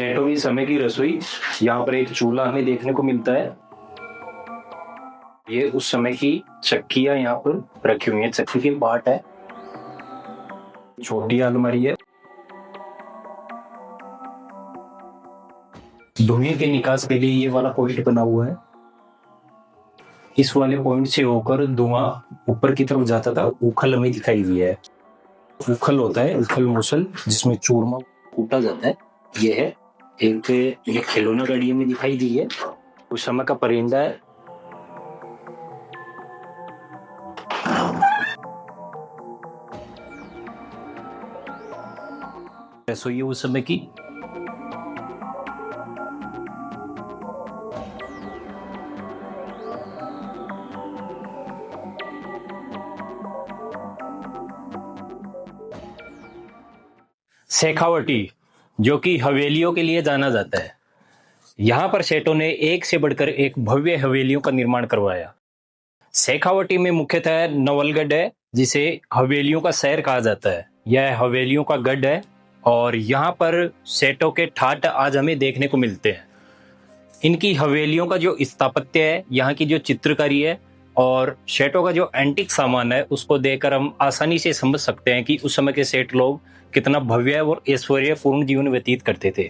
सेठों के समय की रसोई। यहाँ पर एक चूल्हा हमें देखने को मिलता है। ये उस समय की चक्कियां यहाँ पर रखी हुई है, चक्की के पार्ट है। छोटी अलमारी है। धुएं के निकास के लिए ये वाला पॉइंट बना हुआ है। इस वाले पॉइंट से होकर धुआं ऊपर की तरफ जाता था। उखल हमें दिखाई दिया है। उखल होता है, उखल मुसल, जिसमें चूरमा कूटा जाता है। ये है एक, ये खिलौना गाड़ी में दिखाई दी है। उस समय का परिंदा है। रसोई उस समय की। शेखावटी, जो कि हवेलियों के लिए जाना जाता है। यहाँ पर सेठों ने एक से बढ़कर एक भव्य हवेलियों का निर्माण करवाया। शेखावटी में मुख्यतः नवलगढ़ है, जिसे हवेलियों का शहर कहा जाता है। यह हवेलियों का गढ़ है और यहाँ पर सेठों के ठाट आज हमें देखने को मिलते हैं। इनकी हवेलियों का जो स्थापत्य है, यहाँ की जो चित्रकारी है और सेठों का जो एंटीक सामान है, उसको देखकर हम आसानी से समझ सकते हैं कि उस समय के सेठ लोग कितना भव्य और ऐश्वर्यपूर्ण जीवन व्यतीत करते थे।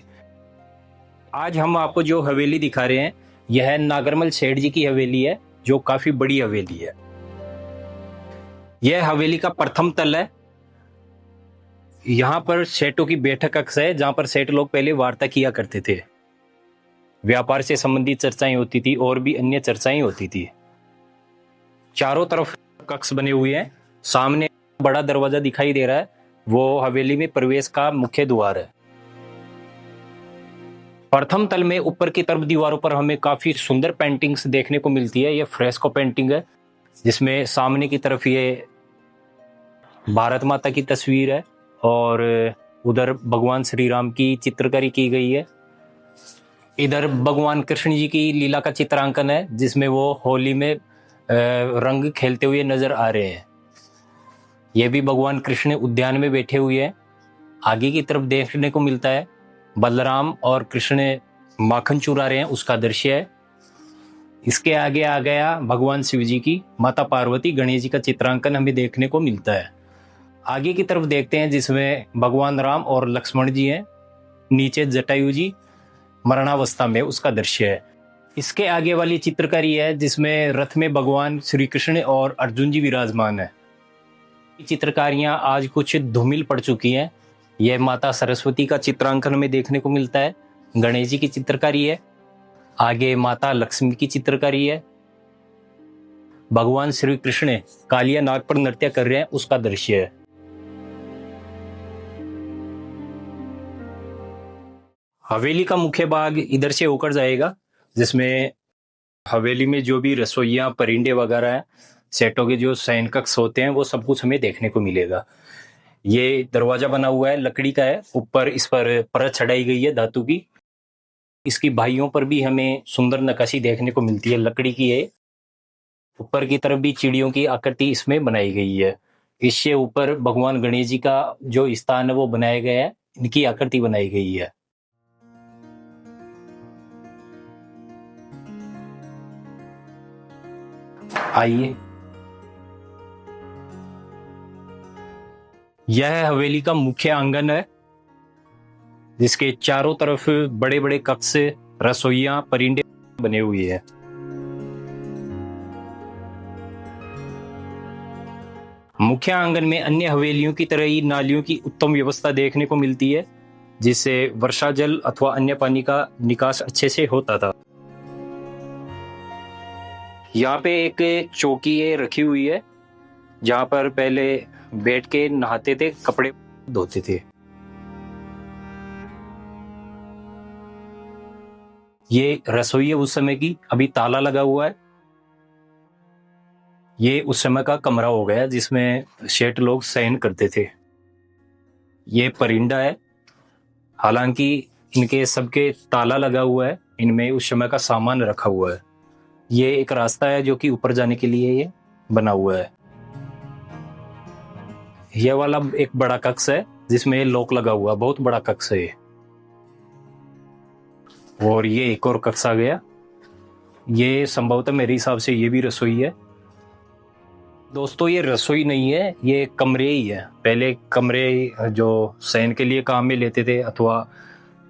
आज हम आपको जो हवेली दिखा रहे हैं, यह नागरमल सेठ जी की हवेली है, जो काफी बड़ी हवेली है। यह हवेली का प्रथम तल है। यहाँ पर सेठों की बैठक कक्ष है, जहां पर सेठ लोग पहले वार्ता किया करते थे। व्यापार से संबंधित चर्चाएं होती थी और भी अन्य चर्चाएं होती थी। चारों तरफ कक्ष बने हुए हैं। सामने बड़ा दरवाजा दिखाई दे रहा है, वो हवेली में प्रवेश का मुख्य द्वार है। प्रथम तल में ऊपर की तरफ दीवारों पर हमें काफी सुंदर पेंटिंग्स देखने को मिलती है। यह फ्रेस्को पेंटिंग है, जिसमें सामने की तरफ ये भारत माता की तस्वीर है और उधर भगवान श्री राम की चित्रकारी की गई है। इधर भगवान कृष्ण जी की लीला का चित्रांकन है, जिसमें वो होली में रंग खेलते हुए नजर आ रहे हैं। यह भी भगवान कृष्ण उद्यान में बैठे हुए हैं। आगे की तरफ देखने को मिलता है बलराम और कृष्ण माखन चुरा रहे हैं, उसका दृश्य है। इसके आगे आ गया भगवान शिव जी की, माता पार्वती, गणेश जी का चित्रांकन हमें देखने को मिलता है। आगे की तरफ देखते हैं, जिसमें भगवान राम और लक्ष्मण जी हैं। नीचे जटायु जी मरणावस्था में, उसका दृश्य है। इसके आगे वाली चित्रकारी है, जिसमें रथ में भगवान श्री कृष्ण और अर्जुन जी विराजमान है। चित्रकारियां आज कुछ धूमिल पड़ चुकी हैं। यह माता सरस्वती का चित्रांकन में देखने को मिलता है। गणेश जी की चित्रकारी है। आगे माता लक्ष्मी की चित्रकारी है। भगवान श्री कृष्ण कालिया नाग पर नृत्य कर रहे हैं, उसका दृश्य है। हवेली का मुख्य भाग इधर से होकर जाएगा, जिसमें हवेली में जो भी रसोइयां, परिंदे वगैरह हैं, सेठों के जो शयन कक्ष होते हैं, वो सब कुछ हमें देखने को मिलेगा। ये दरवाजा बना हुआ है, लकड़ी का है। ऊपर इस पर परत चढ़ाई गई है धातु की। इसकी बाहियों पर भी हमें सुंदर नक्काशी देखने को मिलती है, लकड़ी की है। ऊपर की तरफ भी चिड़ियों की आकृति इसमें बनाई गई है। इससे ऊपर भगवान गणेश जी का जो स्थान है वो बनाया गया है, इनकी आकृति बनाई गई है। आइए, यह हवेली का मुख्य आंगन है, जिसके चारों तरफ बड़े बड़े कक्ष, रसोइयां, परिंदे बने हुए हैं। मुख्य आंगन में अन्य हवेलियों की तरह ही नालियों की उत्तम व्यवस्था देखने को मिलती है, जिससे वर्षा जल अथवा अन्य पानी का निकास अच्छे से होता था। यहाँ पे एक चौकी रखी हुई है, जहां पर पहले बैठ के नहाते थे, कपड़े धोते थे। ये रसोई है उस समय की, अभी ताला लगा हुआ है। ये उस समय का कमरा हो गया, जिसमें सेठ लोग शयन करते थे। ये परिंदा है, हालांकि इनके सबके ताला लगा हुआ है, इनमें उस समय का सामान रखा हुआ है। ये एक रास्ता है जो कि ऊपर जाने के लिए ये बना हुआ है। यह वाला एक बड़ा कक्ष है, जिसमें लॉक लगा हुआ, बहुत बड़ा कक्ष है। और ये एक और कक्ष आ गया। ये संभवतः मेरे हिसाब से ये भी रसोई है। दोस्तों ये रसोई नहीं है, ये कमरे ही है। पहले कमरे जो शयन के लिए काम में लेते थे अथवा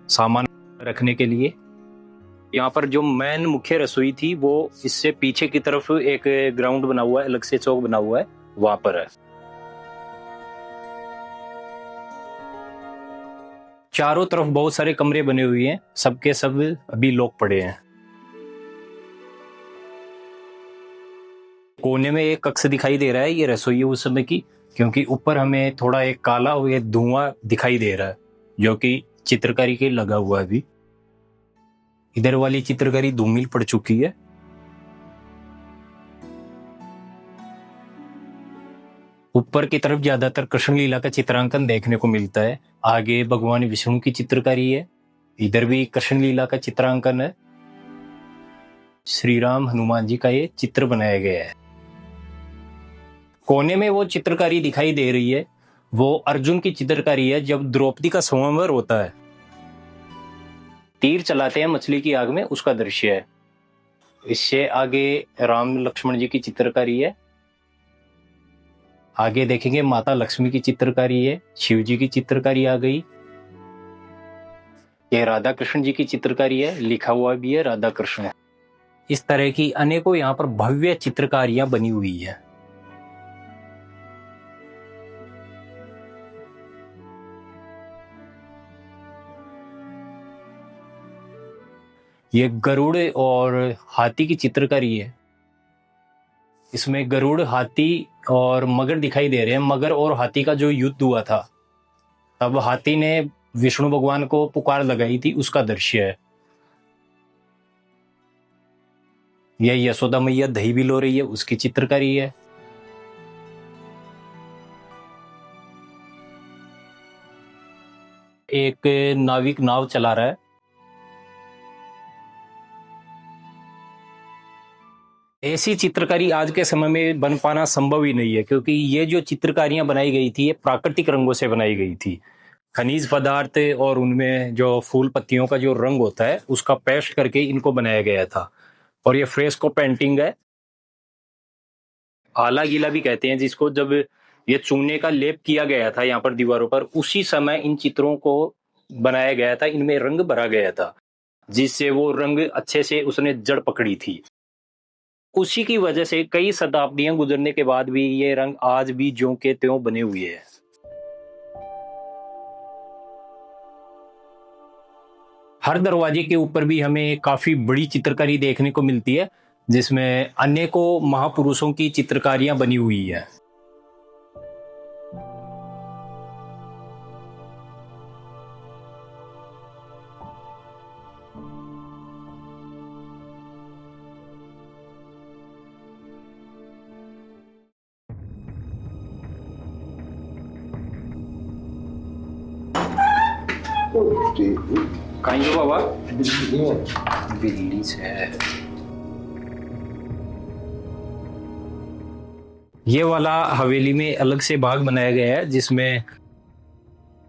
सामान रखने के लिए। यहाँ पर जो मेन मुख्य रसोई थी वो इससे पीछे की तरफ एक ग्राउंड बना हुआ है, अलग से चौक बना हुआ है, वहां पर है। चारों तरफ बहुत सारे कमरे बने हुए हैं, सबके सब अभी लॉक पड़े हैं। कोने में एक कक्ष दिखाई दे रहा है, ये रसोई है उस समय की, क्योंकि ऊपर हमें थोड़ा एक काला और ये धुआं दिखाई दे रहा है जो कि चित्रकारी के लगा हुआ है। अभी इधर वाली चित्रकारी धूमिल पड़ चुकी है। ऊपर की तरफ ज्यादातर कृष्ण लीला का चित्रांकन देखने को मिलता है। आगे भगवान विष्णु की चित्रकारी है, इधर भी कृष्ण लीला का चित्रांकन है। श्री राम हनुमान जी का ये चित्र बनाया गया है। कोने में वो चित्रकारी दिखाई दे रही है, वो अर्जुन की चित्रकारी है जब द्रौपदी का स्वयंवर होता है, तीर चलाते हैं मछली की आग में, उसका दृश्य है। इससे आगे राम लक्ष्मण जी की चित्रकारी है। आगे देखेंगे माता लक्ष्मी की चित्रकारी है, शिव जी की चित्रकारी आ गई। ये राधा कृष्ण जी की चित्रकारी है, लिखा हुआ भी है राधा कृष्ण। इस तरह की अनेकों यहाँ पर भव्य चित्रकारियां बनी हुई है। ये गरुड़ और हाथी की चित्रकारी है। इसमें गरुड़, हाथी और मगर दिखाई दे रहे हैं। मगर और हाथी का जो युद्ध हुआ था, तब हाथी ने विष्णु भगवान को पुकार लगाई थी, उसका दृश्य है। यह यशोदा मैया दही बिलो रही है, उसकी चित्रकारी है। एक नाविक नाव चला रहा है। ऐसी चित्रकारी आज के समय में बन पाना संभव ही नहीं है, क्योंकि ये जो चित्रकारियां बनाई गई थी ये प्राकृतिक रंगों से बनाई गई थी। खनिज पदार्थ और उनमें जो फूल पत्तियों का जो रंग होता है उसका पेस्ट करके इनको बनाया गया था। और ये फ्रेस्को पेंटिंग है, आला गीला भी कहते हैं जिसको। जब ये चूने का लेप किया गया था यहाँ पर दीवारों पर, उसी समय इन चित्रों को बनाया गया था, इनमें रंग भरा गया था, जिससे वो रंग अच्छे से उसने जड़ पकड़ी थी। उसी की वजह से कई शताब्दियां गुजरने के बाद भी ये रंग आज भी ज्यों के त्यों बने हुए हैं। हर दरवाजे के ऊपर भी हमें काफी बड़ी चित्रकारी देखने को मिलती है, जिसमें अनेकों महापुरुषों की चित्रकारियां बनी हुई है। कहीं हो बाबा? बिल्ली से। ये वाला हवेली में अलग से भाग बनाया गया है जिसमें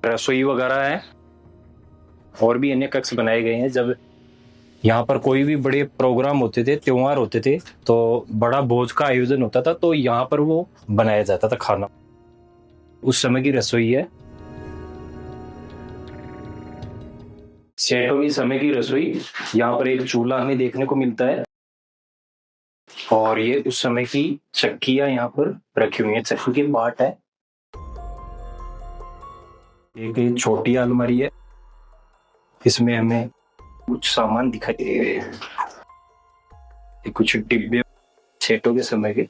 रसोई वगैरह है और भी अन्य कक्ष बनाए गए हैं। जब यहाँ पर कोई भी बड़े प्रोग्राम होते थे, त्योहार होते थे, तो बड़ा भोज का आयोजन होता था, तो यहाँ पर वो बनाया जाता था खाना। उस समय की रसोई है। सेठों की समय की रसोई। यहाँ पर एक चूल्हा हमें देखने को मिलता है और ये उस समय की चक्कियां यहाँ पर रखी हुई है, चक्की की बाट है। एक छोटी अलमारी है, इसमें हमें कुछ सामान दिखाई दे रहे हैं। ये कुछ डिब्बे सेठों के समय के।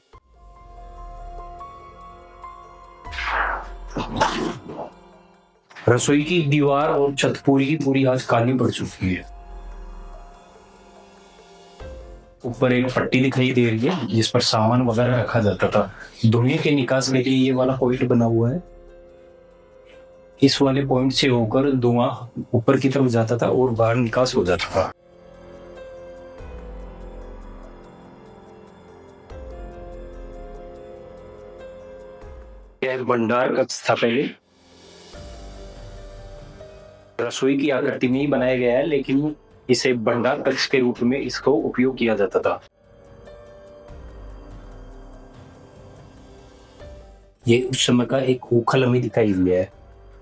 रसोई की दीवार और छत पूरी की पूरी आज काली पड़ चुकी है। ऊपर एक पट्टी दिखाई दे रही है जिस पर सामान वगैरह रखा जाता था। धुएं के निकास के लिए ये वाला पॉइंट बना हुआ है। इस वाले पॉइंट से होकर धुआं ऊपर की तरफ जाता था और बाहर निकास हो जाता था। यह भंडार कक्ष था पहले। रसोई की आकृति में ही बनाया गया है, लेकिन इसे भंडार कक्ष के रूप में इसको उपयोग किया जाता था। ये उस समय का एक उखल हमें दिखाई दिया है।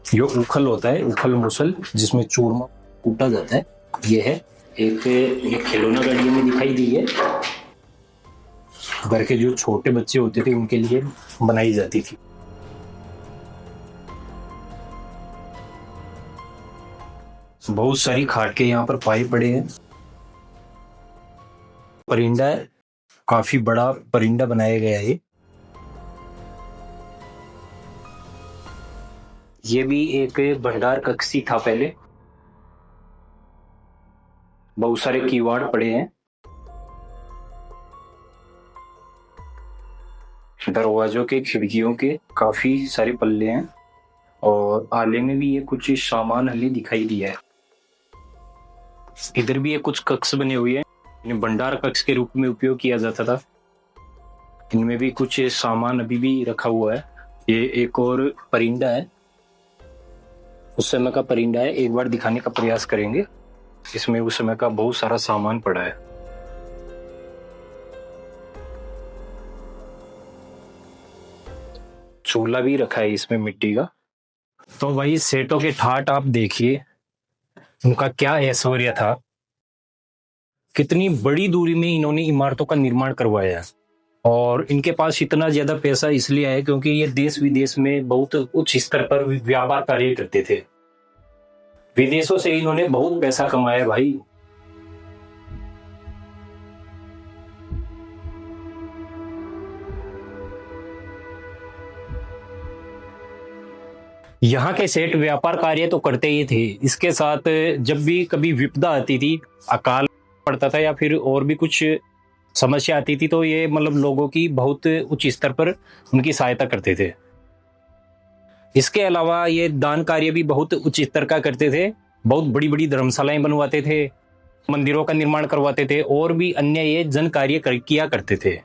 जो उखल होता है, उखल मुसल, जिसमें चूरमा कूटा जाता है, ये है। एक ये खिलौना गाड़ी में दिखाई दी है, घर के जो छोटे बच्चे होते थे उनके लिए बनाई जाती थी। बहुत सारी खाट यहाँ पर पाए पड़े हैं। परिंदा है, काफी बड़ा परिंदा बनाया गया है। ये भी एक भंडार कक्ष ही था पहले। बहुत सारे किवाड़ पड़े हैं, दरवाजों के, खिड़कियों के काफी सारे पल्ले हैं, और आले में भी ये कुछ सामान हमें दिखाई दिया है। इधर भी ये कुछ कक्ष बने हुए हैं, इन्हें भंडार कक्ष के रूप में उपयोग किया जाता था। इनमें भी कुछ सामान अभी भी रखा हुआ है। ये एक और परिंदा है, उस समय का परिंदा है। एक बार दिखाने का प्रयास करेंगे। इसमें उस समय का बहुत सारा सामान पड़ा है। चूल्हा भी रखा है इसमें मिट्टी का। तो वही सेठों के ठाट आप देखिए, उनका क्या ऐश्वर्य था। कितनी बड़ी दूरी में इन्होंने इमारतों का निर्माण करवाया, और इनके पास इतना ज्यादा पैसा इसलिए है क्योंकि ये देश विदेश में बहुत उच्च स्तर पर व्यापार कार्य करते थे। विदेशों से इन्होंने बहुत पैसा कमाया भाई। यहाँ के सेठ व्यापार कार्य तो करते ही थे, इसके साथ जब भी कभी विपदा आती थी, अकाल पड़ता था या फिर और भी कुछ समस्या आती थी, तो ये मतलब लोगों की बहुत उच्च स्तर पर उनकी सहायता करते थे। इसके अलावा ये दान कार्य भी बहुत उच्च स्तर का करते थे। बहुत बड़ी बड़ी धर्मशालाएं बनवाते थे, मंदिरों का निर्माण करवाते थे, और भी अन्य ये जन कार्य किया करते थे।